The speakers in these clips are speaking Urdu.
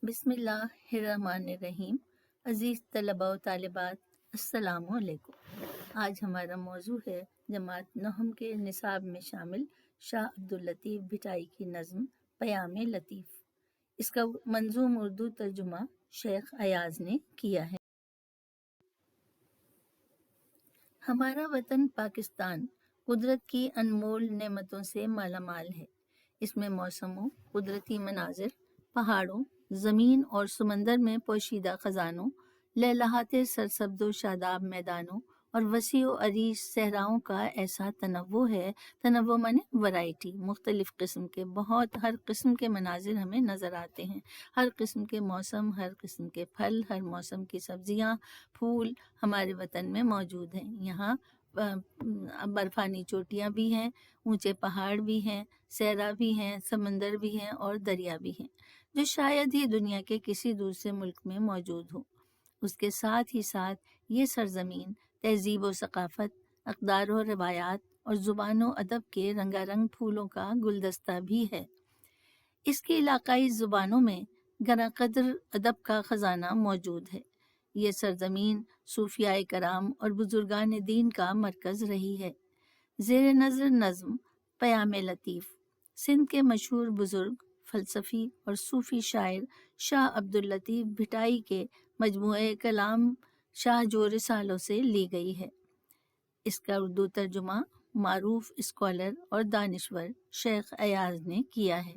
بسم اللہ الرحمن الرحیم۔ عزیز طلباء و طالبات، السلام علیکم۔ آج ہمارا موضوع ہے جماعت نہم کے نصاب میں شامل شاہ عبداللطیف بھٹائی کی نظم پیام لطیف۔ اس کا منظوم اردو ترجمہ شیخ ایاز نے کیا ہے۔ ہمارا وطن پاکستان قدرت کی انمول نعمتوں سے مالا مال ہے۔ اس میں موسموں، قدرتی مناظر، پہاڑوں، زمین اور سمندر میں پوشیدہ خزانوں، لہلہاتے سرسبز و شاداب میدانوں اور وسیع و عریض صحراؤں کا ایسا تنوع ہے۔ تنوع مانے ورائٹی، مختلف قسم کے، ہر قسم کے مناظر ہمیں نظر آتے ہیں۔ ہر قسم کے موسم، ہر قسم کے پھل، ہر موسم کی سبزیاں، پھول ہمارے وطن میں موجود ہیں۔ یہاں برفانی چوٹیاں بھی ہیں، اونچے پہاڑ بھی ہیں، صحرا بھی ہیں، سمندر بھی ہیں اور دریا بھی ہیں، جو شاید ہی دنیا کے کسی دوسرے ملک میں موجود ہو۔ اس کے ساتھ ہی ساتھ یہ سرزمین تہذیب و ثقافت، اقدار و روایات اور زبان و ادب کے رنگا رنگ پھولوں کا گلدستہ بھی ہے۔ اس کی علاقائی زبانوں میں گراں قدر ادب کا خزانہ موجود ہے۔ یہ سرزمین صوفیاء کرام اور بزرگان دین کا مرکز رہی ہے۔ زیر نظر نظم پیام لطیف سندھ کے مشہور بزرگ، فلسفی اور صوفی شاعر شاہ عبداللطیف بھٹائی کے مجموعہ کلام شاہ جو رسالوں سے لی گئی ہے۔ اس کا اردو ترجمہ معروف اسکالر اور دانشور شیخ ایاز نے کیا ہے۔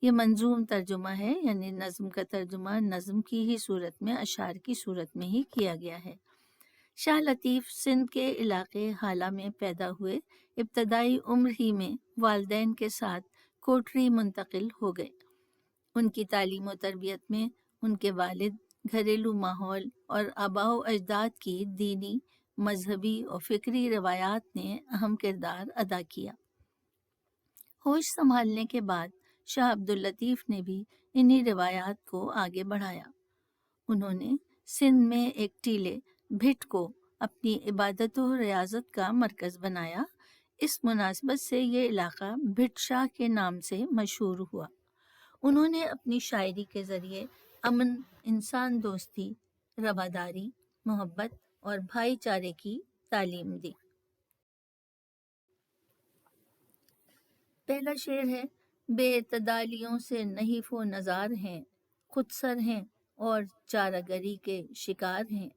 یہ منظوم ترجمہ ہے، یعنی نظم کا ترجمہ نظم کی ہی صورت میں، اشعار کی صورت میں ہی کیا گیا ہے۔ شاہ لطیف سندھ کے علاقے حالہ میں پیدا ہوئے۔ ابتدائی عمر ہی میں والدین کے ساتھ کوٹری منتقل ہو گئے۔ ان کی تعلیم و تربیت میں ان کے والد، گھریلو ماحول اور آباء و اجداد کی دینی، مذہبی اور فکری روایات نے اہم کردار ادا کیا۔ ہوش سنبھالنے کے بعد شاہ عبداللطیف نے بھی انہی روایات کو آگے بڑھایا۔ انہوں نے سندھ میں ایک ٹیلے بھٹ کو اپنی عبادت و ریاضت کا مرکز بنایا۔ اس مناسبت سے یہ علاقہ بھٹ شاہ کے نام سے مشہور ہوا۔ انہوں نے اپنی شاعری کے ذریعے امن، انسان دوستی، رواداری، محبت اور بھائی چارے کی تعلیم دی۔ پہلا شعر ہے: بے اعتدالیوں سے نحیف و نزار ہیں، خود سر ہیں اور چارہ گری کے شکار ہیں۔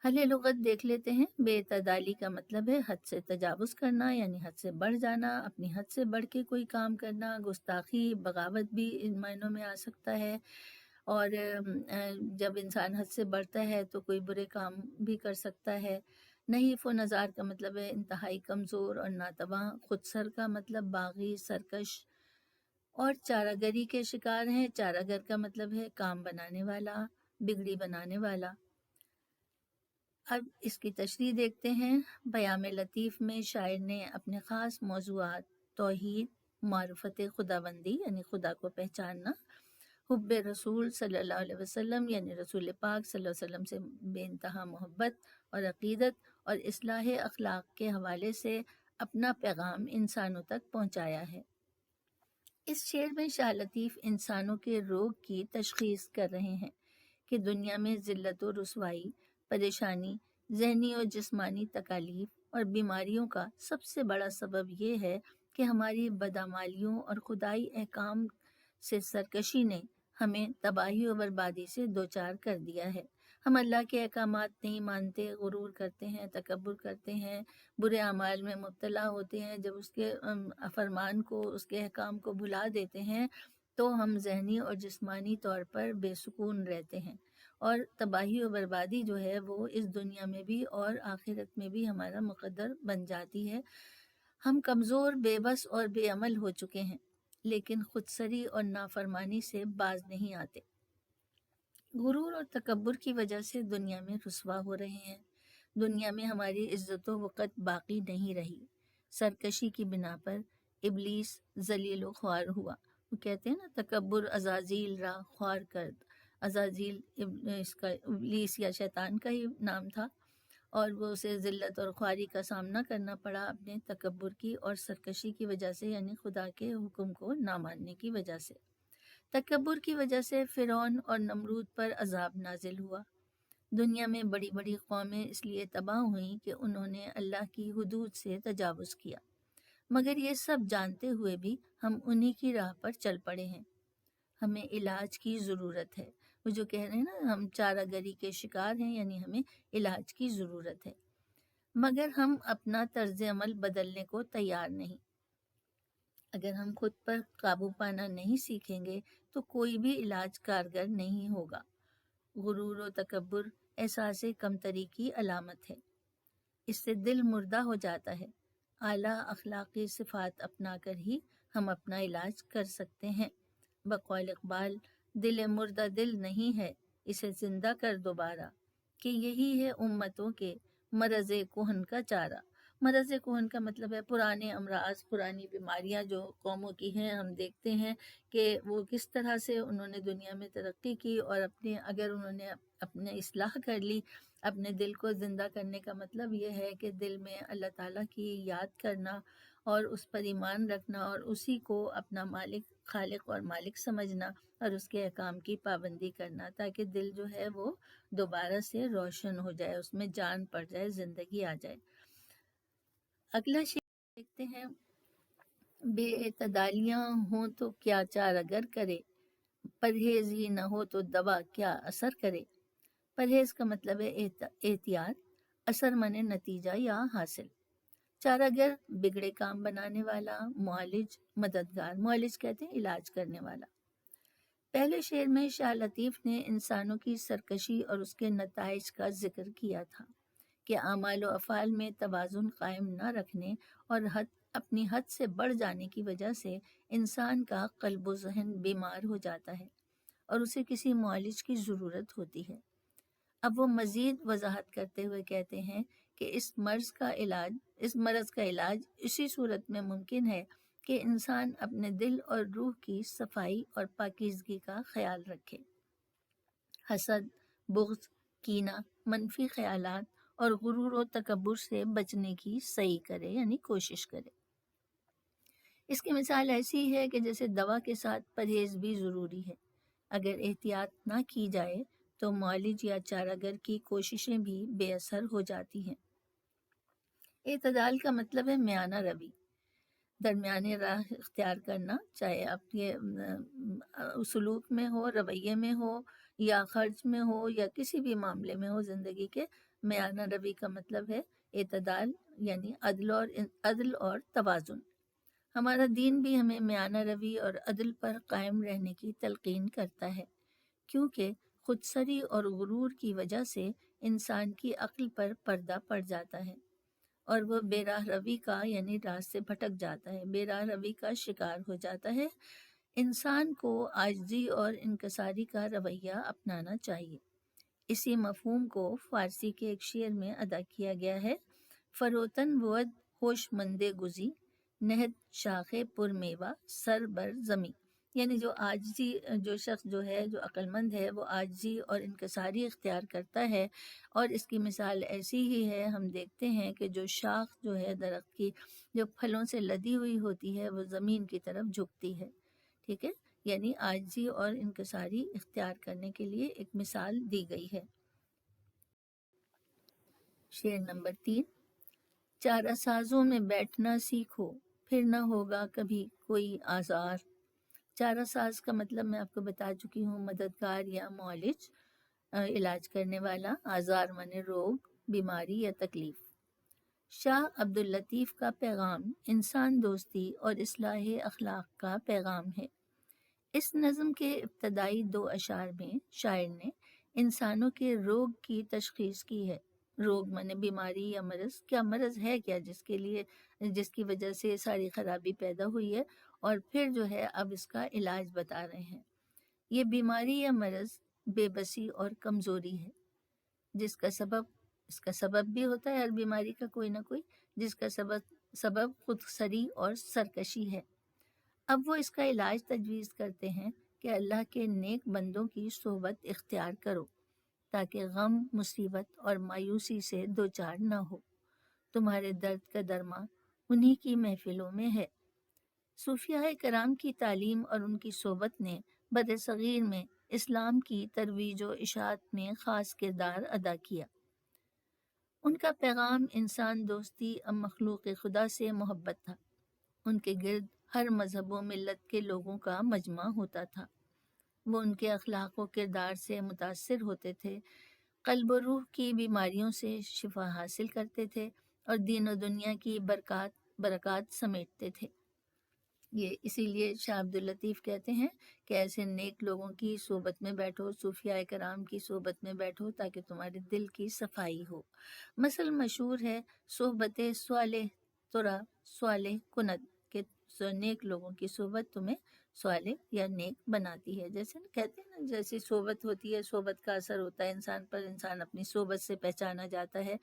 حل لغت دیکھ لیتے ہیں۔ بے اعتدالی کا مطلب ہے حد سے تجاوز کرنا، یعنی حد سے بڑھ جانا، اپنی حد سے بڑھ کے کوئی کام کرنا۔ گستاخی، بغاوت بھی ان معنوں میں آ سکتا ہے۔ اور جب انسان حد سے بڑھتا ہے تو کوئی برے کام بھی کر سکتا ہے۔ نحیف و نزار کا مطلب ہے انتہائی کمزور اور ناتواں۔ خود سر کا مطلب باغی، سرکش اور چارہ گری کے شکار ہیں۔ چارہ گر کا مطلب ہے کام بنانے والا، بگڑی بنانے والا۔ اب اس کی تشریح دیکھتے ہیں۔ پیام لطیف میں شاعر نے اپنے خاص موضوعات توحید، معرفت خداوندی یعنی خدا کو پہچاننا، حب رسول صلی اللہ علیہ وسلم یعنی رسول پاک صلی اللہ علیہ وسلم سے بے انتہا محبت اور عقیدت اور اصلاح اخلاق کے حوالے سے اپنا پیغام انسانوں تک پہنچایا ہے۔ اس شعر میں شاہ لطیف انسانوں کے روگ کی تشخیص کر رہے ہیں کہ دنیا میں ذلت و رسوائی، پریشانی، ذہنی اور جسمانی تکالیف اور بیماریوں کا سب سے بڑا سبب یہ ہے کہ ہماری بدعمالیوں اور خدائی احکام سے سرکشی نے ہمیں تباہی و بربادی سے دوچار کر دیا ہے۔ ہم اللہ کے احکامات نہیں مانتے، غرور کرتے ہیں، تکبر کرتے ہیں، برے اعمال میں مبتلا ہوتے ہیں۔ جب اس کے فرمان کو، اس کے احکام کو بھلا دیتے ہیں تو ہم ذہنی اور جسمانی طور پر بے سکون رہتے ہیں، اور تباہی و بربادی جو ہے وہ اس دنیا میں بھی اور آخرت میں بھی ہمارا مقدر بن جاتی ہے۔ ہم کمزور، بے بس اور بے عمل ہو چکے ہیں، لیکن خودسری اور نافرمانی سے باز نہیں آتے۔ غرور اور تکبر کی وجہ سے دنیا میں رسوا ہو رہے ہیں۔ دنیا میں ہماری عزت و وقت باقی نہیں رہی۔ سرکشی کی بنا پر ابلیس ذلیل و خوار ہوا۔ وہ کہتے ہیں نا، تکبر عزازیل را خوار کرد۔ عزازیل اس کا ابلیس یا شیطان کا ہی نام تھا، اور وہ اسے ذلت اور خواری کا سامنا کرنا پڑا اپنے تکبر کی اور سرکشی کی وجہ سے، یعنی خدا کے حکم کو نہ ماننے کی وجہ سے۔ تکبر کی وجہ سے فرعون اور نمرود پر عذاب نازل ہوا۔ دنیا میں بڑی بڑی قومیں اس لیے تباہ ہوئیں کہ انہوں نے اللہ کی حدود سے تجاوز کیا، مگر یہ سب جانتے ہوئے بھی ہم انہی کی راہ پر چل پڑے ہیں۔ ہمیں علاج کی ضرورت ہے۔ وہ جو کہہ رہے ہیں نا، ہم چارہ گری کے شکار ہیں، یعنی ہمیں علاج کی ضرورت ہے، مگر ہم اپنا طرز عمل بدلنے کو تیار نہیں۔ اگر ہم خود پر قابو پانا نہیں سیکھیں گے تو کوئی بھی علاج کارگر نہیں ہوگا۔ غرور و تکبر احساس کمتری کی علامت ہے، اس سے دل مردہ ہو جاتا ہے۔ اعلیٰ اخلاقی صفات اپنا کر ہی ہم اپنا علاج کر سکتے ہیں۔ بقول اقبال، دل مردہ دل نہیں ہے، اسے زندہ کر دوبارہ، کہ یہی ہے امتوں کے مرض کہن کا چارہ۔ مرض کہن کا مطلب ہے پرانے امراض، پرانی بیماریاں جو قوموں کی ہیں۔ ہم دیکھتے ہیں کہ وہ کس طرح سے انہوں نے دنیا میں ترقی کی، اور اگر انہوں نے اپنے اصلاح کر لی، اپنے دل کو زندہ کرنے کا مطلب یہ ہے کہ دل میں اللہ تعالیٰ کی یاد کرنا اور اس پر ایمان رکھنا، اور اسی کو اپنا مالک، خالق اور مالک سمجھنا، اور اس کے احکام کی پابندی کرنا، تاکہ دل جو ہے وہ دوبارہ سے روشن ہو جائے، اس میں جان پڑ جائے، زندگی آ جائے۔ اگلا شعر دیکھتے ہیں۔ بے اعتدالیاں ہوں تو کیا چارگر کرے، پرہیز ہی نہ ہو تو دوا کیا اثر کرے۔ پرہیز کا مطلب ہے احتیاط، اثر مانے نتیجہ یا حاصل۔ چارگر بگڑے کام بنانے والا، معالج مددگار، معالج کہتے ہیں علاج کرنے والا۔ پہلے شعر میں شاہ لطیف نے انسانوں کی سرکشی اور اس کے نتائج کا ذکر کیا تھا کہ اعمال و افعال میں توازن قائم نہ رکھنے اور اپنی حد سے بڑھ جانے کی وجہ سے انسان کا قلب و ذہن بیمار ہو جاتا ہے اور اسے کسی معالج کی ضرورت ہوتی ہے۔ اب وہ مزید وضاحت کرتے ہوئے کہتے ہیں کہ اس مرض کا علاج اسی صورت میں ممکن ہے کہ انسان اپنے دل اور روح کی صفائی اور پاکیزگی کا خیال رکھے۔ حسد، بغض، کینہ، منفی خیالات اور غرور و تکبر سے بچنے کی سعی کرے، یعنی کوشش کرے۔ اس کی مثال ایسی ہے کہ جیسے دوا کے ساتھ پرہیز بھی ضروری ہے۔ اگر احتیاط نہ کی جائے تو معالج یا چارہ کی کوششیں بھی بے اثر ہو جاتی ہیں۔ اعتدال کا مطلب ہے میانہ روی، درمیانے راہ اختیار کرنا، چاہے آپ کے سلوک میں ہو، رویے میں ہو، یا خرچ میں ہو، یا کسی بھی معاملے میں ہو زندگی کے۔ میانہ روی کا مطلب ہے اعتدال، یعنی عدل اور توازن۔ ہمارا دین بھی ہمیں میانہ روی اور عدل پر قائم رہنے کی تلقین کرتا ہے، کیونکہ خودسری اور غرور کی وجہ سے انسان کی عقل پر پردہ پڑ جاتا ہے اور وہ بے راہ روی کا، یعنی راہ سے بھٹک جاتا ہے، بے راہ روی کا شکار ہو جاتا ہے۔ انسان کو عاجزی اور انکساری کا رویہ اپنانا چاہیے۔ اسی مفہوم کو فارسی کے ایک شعر میں ادا کیا گیا ہے۔ فروتن بود ہوش مندے گزی، نہد شاخ پر میوہ سر بر زمیں، یعنی جو شخص جو ہے، جو عقل مند ہے، وہ عاجزی اور انکساری اختیار کرتا ہے۔ اور اس کی مثال ایسی ہی ہے، ہم دیکھتے ہیں کہ جو شاخ جو ہے درخت کی، جو پھلوں سے لدی ہوئی ہوتی ہے، وہ زمین کی طرف جھکتی ہے، ٹھیک ہے، یعنی عاجزی اور انکساری اختیار کرنے کے لیے ایک مثال دی گئی ہے۔ شعر نمبر 3۔ چارہ سازوں میں بیٹھنا سیکھو، پھر نہ ہوگا کبھی کوئی آزار۔ چارہ ساز کا مطلب میں آپ کو بتا چکی ہوں، مددگار یا معالج، علاج کرنے والا۔ آزار مانے روگ، بیماری یا تکلیف۔ شاہ عبداللطیف کا پیغام انسان دوستی اور اصلاح اخلاق کا پیغام ہے۔ اس نظم کے ابتدائی 2 اشعار میں شاعر نے انسانوں کے روگ کی تشخیص کی ہے۔ روگ مانے بیماری یا مرض، کیا مرض ہے کیا جس کی وجہ سے ساری خرابی پیدا ہوئی ہے، اور پھر جو ہے اب اس کا علاج بتا رہے ہیں۔ یہ بیماری یا مرض بے بسی اور کمزوری ہے، اس کا سبب بھی ہوتا ہے ہر بیماری کا کوئی نہ کوئی، جس کا سبب خود سری اور سرکشی ہے۔ اب وہ اس کا علاج تجویز کرتے ہیں کہ اللہ کے نیک بندوں کی صحبت اختیار کرو تاکہ غم، مصیبت اور مایوسی سے دوچار نہ ہو۔ تمہارے درد کا درمان انہی کی محفلوں میں ہے۔ صوفیاء کرام کی تعلیم اور ان کی صحبت نے بر صغیر میں اسلام کی ترویج و اشاعت میں خاص کردار ادا کیا۔ ان کا پیغام انسان دوستی اور مخلوق خدا سے محبت تھا۔ ان کے گرد ہر مذہب و ملت کے لوگوں کا مجمع ہوتا تھا۔ وہ ان کے اخلاق و کردار سے متاثر ہوتے تھے، قلب و روح کی بیماریوں سے شفا حاصل کرتے تھے اور دین و دنیا کی برکات سمیٹتے تھے۔ یہ اسی لیے شاہ عبداللطیف کہتے ہیں کہ ایسے نیک لوگوں کی صحبت میں بیٹھو، صوفیاء کرام کی صحبت میں بیٹھو تاکہ تمہارے دل کی صفائی ہو۔ مثل مشہور ہے صحبت صالح ترا صالح کند، کہ نیک لوگوں کی صحبت تمہیں صالح یا نیک بناتی ہے۔ جیسے کہتے ہیں نا، جیسی صحبت ہوتی ہے، صحبت کا اثر ہوتا ہے انسان پر، انسان اپنی صحبت سے پہچانا جاتا ہے۔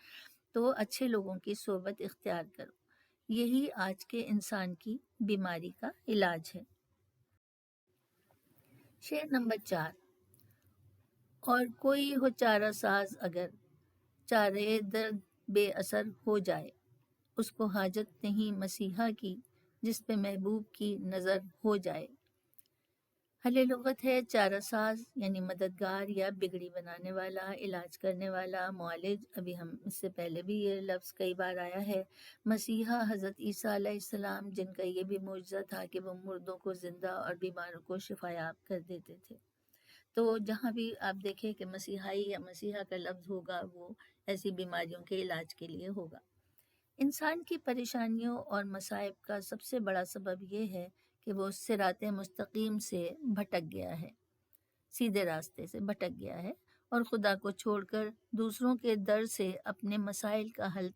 تو اچھے لوگوں کی صحبت اختیار کرو، یہی آج کے انسان کی بیماری کا علاج ہے۔ شعر نمبر 4۔ اور کوئی ہو چارہ ساز اگر، چارے درد بے اثر ہو جائے، اس کو حاجت نہیں مسیحا کی، جس پہ محبوب کی نظر ہو جائے۔ حل لغت ہے چارہ ساز یعنی مددگار یا بگڑی بنانے والا، علاج کرنے والا، معالج۔ ابھی ہم اس سے پہلے بھی یہ لفظ کئی بار آیا ہے۔ مسیحا حضرت عیسیٰ علیہ السلام، جن کا یہ بھی معجزہ تھا کہ وہ مردوں کو زندہ اور بیماروں کو شفا یاب کر دیتے تھے۔ تو جہاں بھی آپ دیکھیں کہ مسیحائی یا مسیحا کا لفظ ہوگا، وہ ایسی بیماریوں کے علاج کے لیے ہوگا۔ انسان کی پریشانیوں اور مصائب کا سب سے بڑا سبب یہ ہے کہ وہ صراط مستقیم سے بھٹک گیا ہے، سیدھے راستے سے بھٹک گیا ہے، اور خدا کو چھوڑ کر دوسروں کے در سے اپنے مسائل کا حل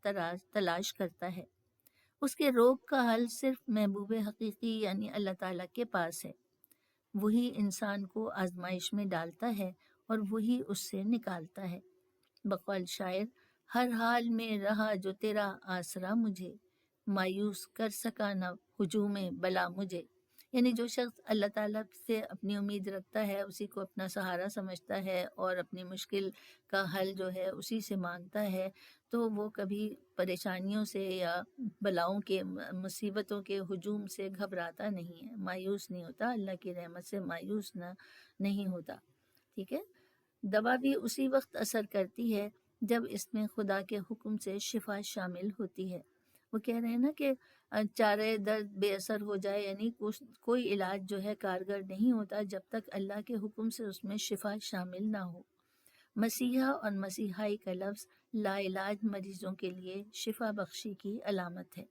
تلاش کرتا ہے۔ اس کے روگ کا حل صرف محبوب حقیقی یعنی اللہ تعالیٰ کے پاس ہے۔ وہی انسان کو آزمائش میں ڈالتا ہے اور وہی اس سے نکالتا ہے۔ بقول شاعر، ہر حال میں رہا جو تیرا آسرا مجھے، مایوس کر سکا نہ ہجوم بلا مجھے۔ یعنی جو شخص اللہ تعالیٰ سے اپنی امید رکھتا ہے، اسی کو اپنا سہارا سمجھتا ہے اور اپنی مشکل کا حل جو ہے اسی سے مانگتا ہے، تو وہ کبھی پریشانیوں سے یا بلاؤں کے، مصیبتوں کے ہجوم سے گھبراتا نہیں ہے، مایوس نہیں ہوتا، اللہ کی رحمت سے مایوس نہیں ہوتا۔ ٹھیک ہے۔ دوا بھی اسی وقت اثر کرتی ہے جب اس میں خدا کے حکم سے شفا شامل ہوتی ہے۔ وہ کہہ رہے ہیں نا کہ چارے درد بے اثر ہو جائے، یعنی کوئی علاج جو ہے کارگر نہیں ہوتا جب تک اللہ کے حکم سے اس میں شفا شامل نہ ہو۔ مسیحا اور مسیحائی کا لفظ لا علاج مریضوں کے لیے شفا بخشی کی علامت ہے۔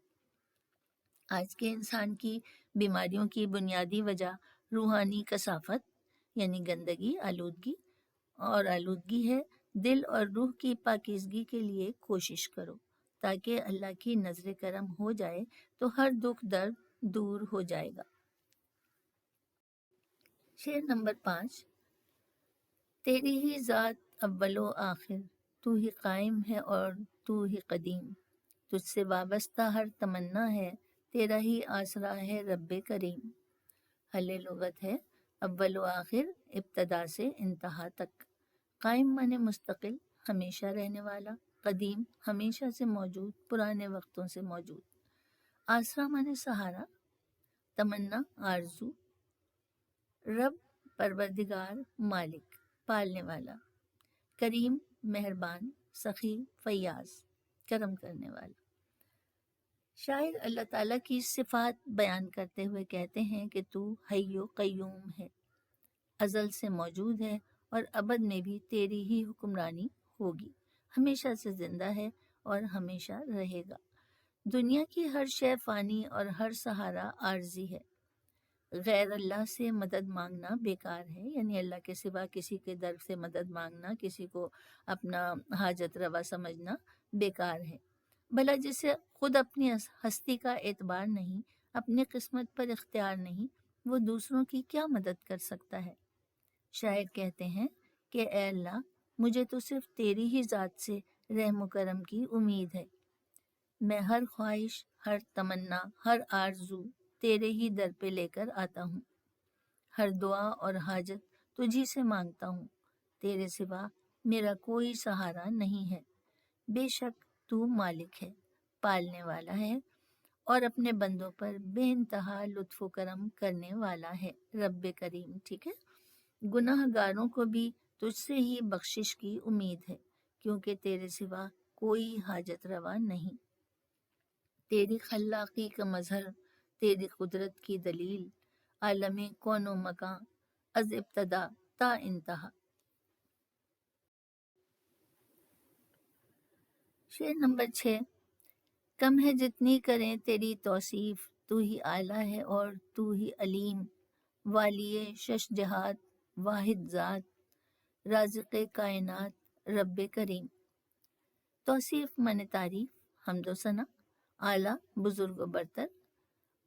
آج کے انسان کی بیماریوں کی بنیادی وجہ روحانی کثافت یعنی گندگی، آلودگی ہے۔ دل اور روح کی پاکیزگی کے لیے کوشش کرو تاکہ اللہ کی نظر کرم ہو جائے تو ہر دکھ درد دور ہو جائے گا۔ شعر نمبر 5۔ تیری ہی ذات اول و آخر، تو ہی قائم ہے اور تو ہی قدیم، تجھ سے وابستہ ہر تمنا ہے، تیرا ہی آسرا ہے رب کریم۔ حل لغت ہے اول و آخر، ابتدا سے انتہا تک۔ قائم مانے مستقل، ہمیشہ رہنے والا۔ قدیم، ہمیشہ سے موجود، پرانے وقتوں سے موجود۔ آسرا مانے سہارا۔ تمنا، آرزو۔ رب، پروردگار، مالک، پالنے والا۔ کریم، مہربان، سخی، فیاض، کرم کرنے والا۔ شاعر اللہ تعالیٰ کی صفات بیان کرتے ہوئے کہتے ہیں کہ تو حی و قیوم ہے، ازل سے موجود ہے اور ابد میں بھی تیری ہی حکمرانی ہوگی، ہمیشہ سے زندہ ہے اور ہمیشہ رہے گا۔ دنیا کی ہر شے فانی اور ہر سہارا عارضی ہے۔ غیر اللہ سے مدد مانگنا بیکار ہے، یعنی اللہ کے سوا کسی کے در سے مدد مانگنا، کسی کو اپنا حاجت روا سمجھنا بیکار ہے۔ بھلا جسے خود اپنی ہستی کا اعتبار نہیں، اپنی قسمت پر اختیار نہیں، وہ دوسروں کی کیا مدد کر سکتا ہے؟ شاعر کہتے ہیں کہ اے اللہ، مجھے تو صرف تیری ہی ذات سے رحم و کرم کی امید ہے۔ میں ہر خواہش، ہر تمنا، ہر آرزو تیرے ہی در پہ لے کر آتا ہوں۔ ہر دعا اور حاجت تجھی سے مانگتا ہوں، تیرے سوا میرا کوئی سہارا نہیں ہے۔ بے شک تو مالک ہے، پالنے والا ہے، اور اپنے بندوں پر بے انتہا لطف و کرم کرنے والا ہے رب کریم. ٹھیک ہے. گناہ گاروں کو بھی تجھ سے ہی بخشش کی امید ہے کیونکہ تیرے سوا کوئی حاجت روا نہیں. تیری خلاقی کا مظہر، تیری قدرت کی دلیل، عالم کون و مکان از ابتدا تا انتہا. شعر نمبر 6. کم ہے جتنی کریں تیری توصیف، تو ہی اعلیٰ ہے اور تو ہی علیم. والی شش جہات، واحد ذات، رازق کائنات رب کریم. توصیف من تعریف، حمد و ثنا. اعلیٰ بزرگ و برتر.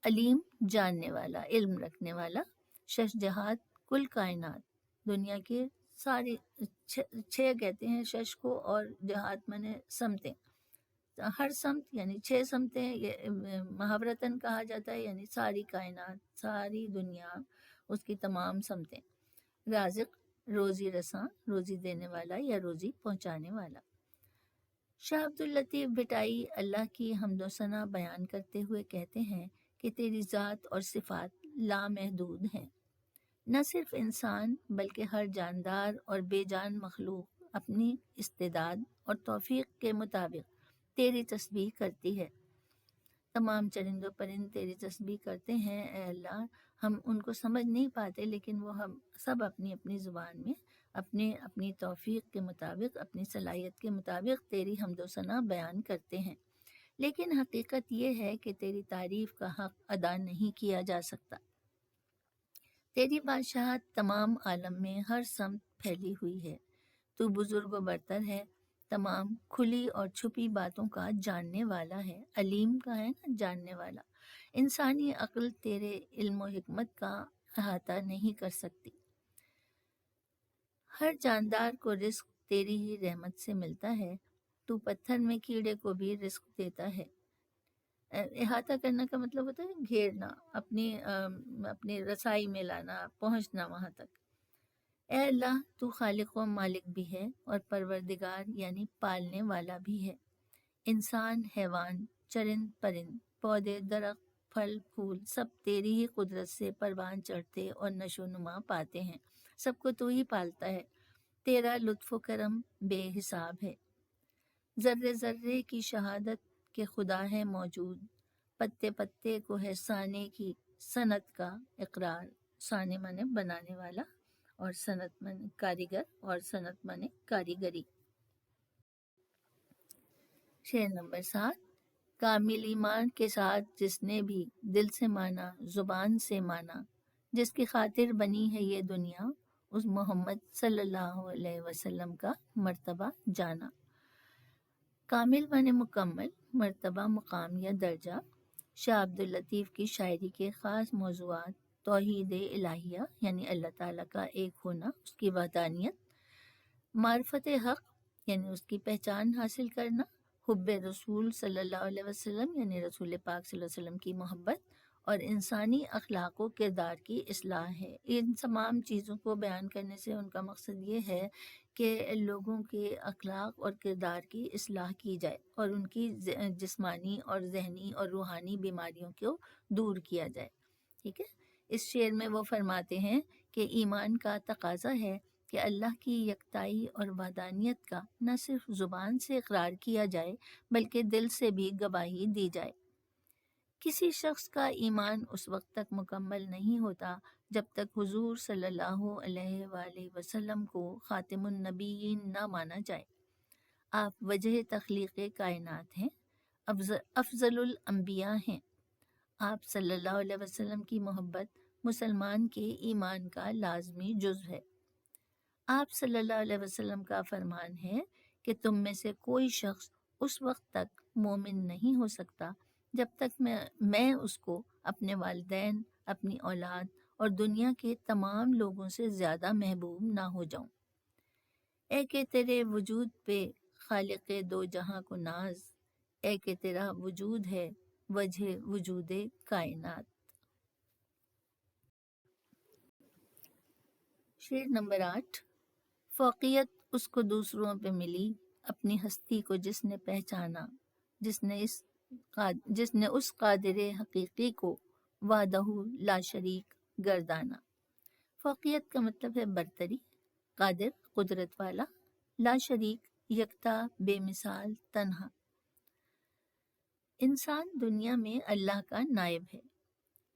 علیم جاننے والا، علم رکھنے والا. شش جہات کل کائنات، دنیا کے سارے چھ کہتے ہیں شش کو، اور جہات منے سمتیں. ہر سمت یعنی 6 سمتیں، یہ محاورتاً کہا جاتا ہے، یعنی ساری کائنات، ساری دنیا، اس کی تمام سمتیں. رازق روزی رساں، روزی دینے والا یا روزی پہنچانے والا. شاہ عبداللطیف بھٹائی اللہ کی حمد و ثنا بیان کرتے ہوئے کہتے ہیں کہ تیری ذات اور صفات لامحدود ہیں. نہ صرف انسان بلکہ ہر جاندار اور بے جان مخلوق اپنی استعداد اور توفیق کے مطابق تیری تسبیح کرتی ہے. تمام چرند و پرند تیری تسبیح کرتے ہیں اے اللہ. ہم ان کو سمجھ نہیں پاتے، لیکن وہ ہم سب اپنی اپنی زبان میں اپنی توفیق کے مطابق، اپنی صلاحیت کے مطابق تیری حمد و ثنا بیان کرتے ہیں. لیکن حقیقت یہ ہے کہ تیری تعریف کا حق ادا نہیں کیا جا سکتا. تیری بادشاہت تمام عالم میں ہر سمت پھیلی ہوئی ہے. تو بزرگ و برتر ہے، تمام کھلی اور چھپی باتوں کا جاننے والا ہے. علیم کا ہے نا، جاننے والا. انسانی عقل تیرے علم و حکمت کا احاطہ نہیں کر سکتی. ہر جاندار کو رزق تیری ہی رحمت سے ملتا ہے. تو پتھر میں کیڑے کو بھی رزق دیتا ہے. احاطہ کرنا کا مطلب ہوتا ہے گھیرنا، اپنی رسائی میں لانا، پہنچنا وہاں تک. اے اللہ تو خالق و مالک بھی ہے اور پروردگار یعنی پالنے والا بھی ہے. انسان، حیوان، چرند پرند، پودے، درخت، پھل پھول سب تیری ہی قدرت سے پروان چڑھتے اور نشو نما پاتے ہیں. سب کو تو ہی پالتا ہے. تیرا لطف و کرم بے حساب ہے. ذرے ذرے کی شہادت کہ خدا ہے موجود، پتے پتے کو ہے سانے کی صنعت کا اقرار. سانے مانے بنانے والا، اور صنعت مانے کاریگر، اور صنعت مانے کاریگری. شعر نمبر 7. کامل ایمان کے ساتھ جس نے بھی دل سے مانا، زبان سے مانا، جس کی خاطر بنی ہے یہ دنیا، اس محمد صلی اللہ علیہ وسلم کا مرتبہ جانا. کامل مانے مکمل، مرتبہ مقام یا درجہ. شاہ عبداللطیف کی شاعری کے خاص موضوعات توحید الہیہ یعنی اللہ تعالیٰ کا ایک ہونا، اس کی وحدانیت. معرفت حق یعنی اس کی پہچان حاصل کرنا. حب رسول صلی اللہ علیہ وسلم یعنی رسول پاک صلی اللہ علیہ وسلم کی محبت. اور انسانی اخلاق و کردار کی اصلاح ہے. ان تمام چیزوں کو بیان کرنے سے ان کا مقصد یہ ہے کہ لوگوں کے اخلاق اور کردار کی اصلاح کی جائے اور ان کی جسمانی اور ذہنی اور روحانی بیماریوں کو دور کیا جائے. ٹھیک ہے. اس شعر میں وہ فرماتے ہیں کہ ایمان کا تقاضا ہے کہ اللہ کی یکتائی اور وحدانیت کا نہ صرف زبان سے اقرار کیا جائے بلکہ دل سے بھی گواہی دی جائے. کسی شخص کا ایمان اس وقت تک مکمل نہیں ہوتا جب تک حضور صلی اللہ علیہ وآلہ وسلم کو خاتم النبیین نہ مانا جائے. آپ وجہ تخلیق کائنات ہیں، افضل الانبیاء ہیں. آپ صلی اللہ علیہ وسلم کی محبت مسلمان کے ایمان کا لازمی جزو ہے. آپ صلی اللہ علیہ وسلم کا فرمان ہے کہ تم میں سے کوئی شخص اس وقت تک مومن نہیں ہو سکتا جب تک میں اس کو اپنے والدین، اپنی اولاد اور دنیا کے تمام لوگوں سے زیادہ محبوب نہ ہو جاؤں. اے کہ تیرے وجود پہ خالق دو جہاں کو ناز، اے کہ تیرا وجود ہے وجہ وجود کائنات. شعر نمبر 8. فوقیت اس کو دوسروں پہ ملی، اپنی ہستی کو جس نے پہچانا، جس نے اس اس قادر حقیقی کو وحدہ لا شریک گردانا۔ فوقیت کا مطلب ہے برتری، قادر قدرت والا، لا شریک یکتا بے مثال تنہا۔ انسان دنیا میں اللہ کا نائب ہے،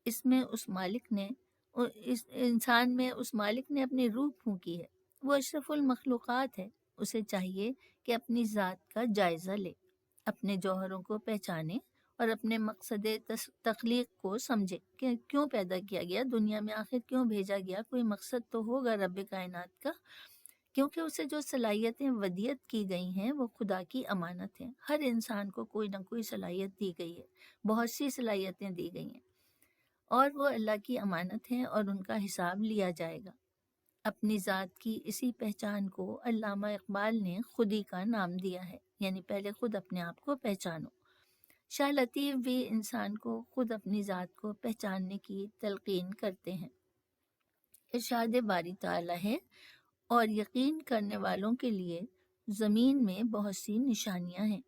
اس انسان میں اس مالک نے اپنی روح پھونکی ہے۔ وہ اشرف المخلوقات ہے، اسے چاہیے کہ اپنی ذات کا جائزہ لے، اپنے جوہروں کو پہچانے اور اپنے مقصد تخلیق کو سمجھے کہ کیوں پیدا کیا گیا دنیا میں، آخر کیوں بھیجا گیا، کوئی مقصد تو ہوگا رب کائنات کا، کیونکہ اسے جو صلاحیتیں ودیت کی گئی ہیں وہ خدا کی امانت ہیں۔ ہر انسان کو کوئی نہ کوئی صلاحیت دی گئی ہے، بہت سی صلاحیتیں دی گئی ہیں، اور وہ اللہ کی امانت ہیں اور ان کا حساب لیا جائے گا۔ اپنی ذات کی اسی پہچان کو علامہ اقبال نے خودی کا نام دیا ہے، یعنی پہلے خود اپنے آپ کو پہچانو۔ شاہ لطیف بھی انسان کو خود اپنی ذات کو پہچاننے کی تلقین کرتے ہیں۔ ارشاد باری تعالیٰ ہے، اور یقین کرنے والوں کے لیے زمین میں بہت سی نشانیاں ہیں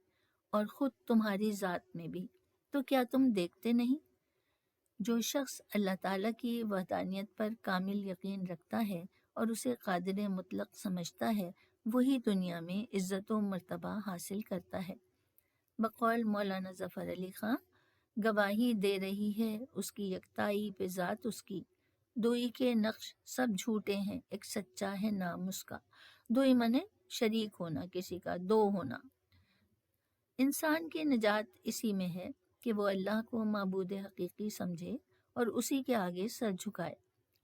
اور خود تمہاری ذات میں بھی، تو کیا تم دیکھتے نہیں؟ جو شخص اللہ تعالیٰ کی وحدانیت پر کامل یقین رکھتا ہے اور اسے قادر مطلق سمجھتا ہے، وہی دنیا میں عزت و مرتبہ حاصل کرتا ہے۔ بقول مولانا ظفر علی خان، گواہی دے رہی ہے اس کی یکتائی پہ ذات اس کی، دوئی کے نقش سب جھوٹے ہیں، ایک سچا ہے نام اس کا۔ دوئی منے شریک ہونا، کسی کا دو ہونا۔ انسان کی نجات اسی میں ہے کہ وہ اللہ کو معبود حقیقی سمجھے اور اسی کے آگے سر جھکائے،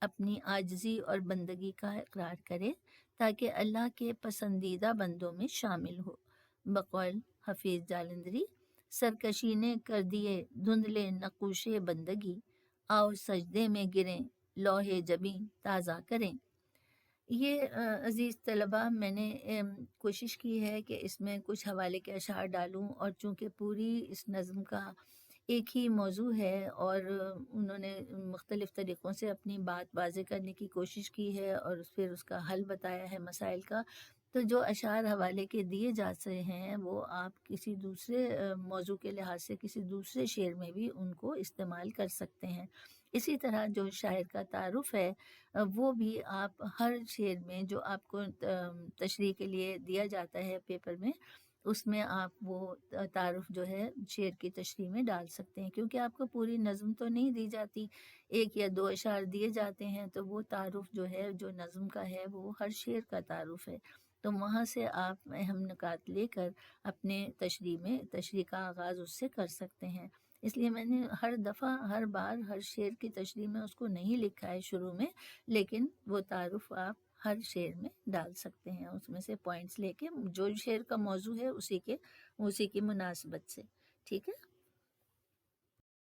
اپنی عاجزی اور بندگی کا اقرار کرے تاکہ اللہ کے پسندیدہ بندوں میں شامل ہو۔ بقول حفیظ جالندری، سرکشی نے کر دیے دھندلے نقوشے بندگی، آؤ سجدے میں گریں لوح جبیں تازہ کریں۔ یہ عزیز طلبہ، میں نے کوشش کی ہے کہ اس میں کچھ حوالے کے اشعار ڈالوں، اور چونکہ پوری اس نظم کا ایک ہی موضوع ہے اور انہوں نے مختلف طریقوں سے اپنی بات واضح کرنے کی کوشش کی ہے اور پھر اس کا حل بتایا ہے مسائل کا، تو جو اشعار حوالے کے دیے جا رہے ہیں وہ آپ کسی دوسرے موضوع کے لحاظ سے کسی دوسرے شعر میں بھی ان کو استعمال کر سکتے ہیں۔ اسی طرح جو شاعر کا تعارف ہے وہ بھی آپ ہر شعر میں جو آپ کو تشریح کے لیے دیا جاتا ہے پیپر میں، اس میں آپ وہ تعارف جو ہے شعر کی تشریح میں ڈال سکتے ہیں، کیونکہ آپ کو پوری نظم تو نہیں دی جاتی، ایک یا دو اشعار دیے جاتے ہیں، تو وہ تعارف جو ہے جو نظم کا ہے وہ ہر شعر کا تعارف ہے، تو وہاں سے آپ اہم نکات لے کر اپنے تشریح کا آغاز اس سے کر سکتے ہیں۔ اس لیے میں نے ہر دفعہ ہر بار ہر شعر کی تشریح میں اس کو نہیں لکھا ہے شروع میں، لیکن وہ تعارف آپ ہر شعر میں ڈال سکتے ہیں، اس میں سے پوائنٹس لے کے جو شعر کا موضوع ہے اسی کی مناسبت سے، ٹھیک ہے۔